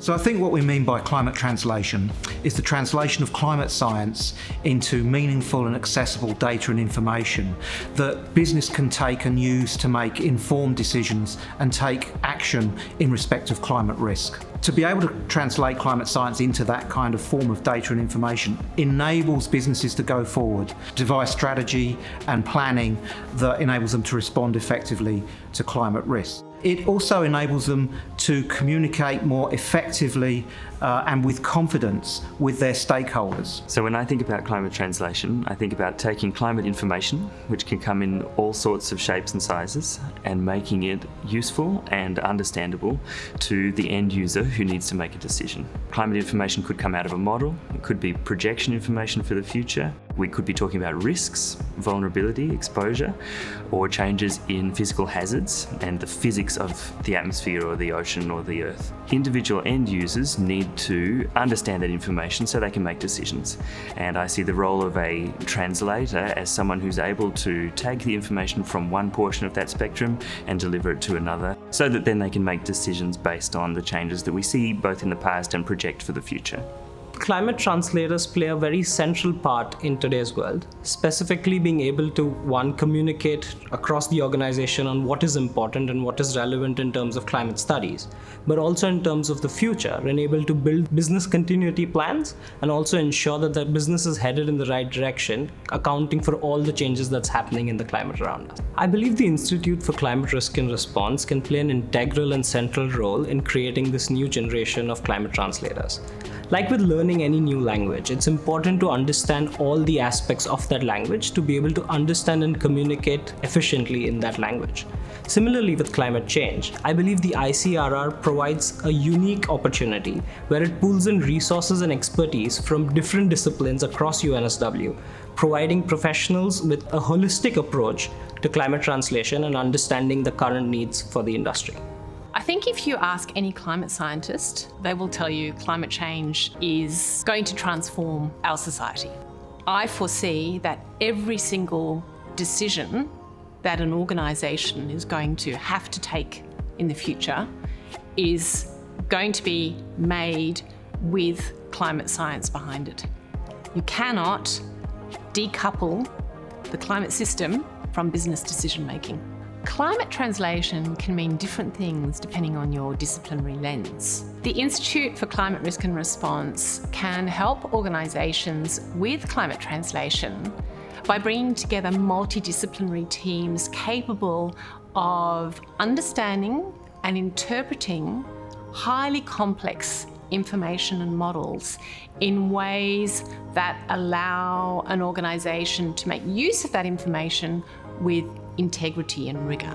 So I think what we mean by climate translation is the translation of climate science into meaningful and accessible data and information that business can take and use to make informed decisions and take action in respect of climate risk. To be able to translate climate science into that kind of form of data and information enables businesses to go forward, devise strategy and planning that enables them to respond effectively to climate risk. It also enables them to communicate more effectively and with confidence with their stakeholders. So when I think about climate translation, I think about taking climate information, which can come in all sorts of shapes and sizes, and making it useful and understandable to the end user who needs to make a decision. Climate information could come out of a model, it could be projection information for the future. We could be talking about risks, vulnerability, exposure, or changes in physical hazards and the physics of the atmosphere or the ocean or the earth. Individual end users need to understand that information so they can make decisions. And I see the role of a translator as someone who's able to take the information from one portion of that spectrum and deliver it to another, so that then they can make decisions based on the changes that we see both in the past and project for the future. Climate translators play a very central part in today's world, specifically being able to, one, communicate across the organization on what is important and what is relevant in terms of climate studies, but also in terms of the future, and able to build business continuity plans and also ensure that the business is headed in the right direction, accounting for all the changes that's happening in the climate around us. I believe the Institute for Climate Risk and Response can play an integral and central role in creating this new generation of climate translators. Like with learning any new language, it's important to understand all the aspects of that language to be able to understand and communicate efficiently in that language. Similarly with climate change, I believe the ICRR provides a unique opportunity where it pools in resources and expertise from different disciplines across UNSW, providing professionals with a holistic approach to climate translation and understanding the current needs for the industry. I think if you ask any climate scientist, they will tell you climate change is going to transform our society. I foresee that every single decision that an organisation is going to have to take in the future is going to be made with climate science behind it. You cannot decouple the climate system from business decision making. Climate translation can mean different things depending on your disciplinary lens. The Institute for Climate Risk and Response can help organisations with climate translation by bringing together multidisciplinary teams capable of understanding and interpreting highly complex information and models in ways that allow an organisation to make use of that information with integrity and rigour.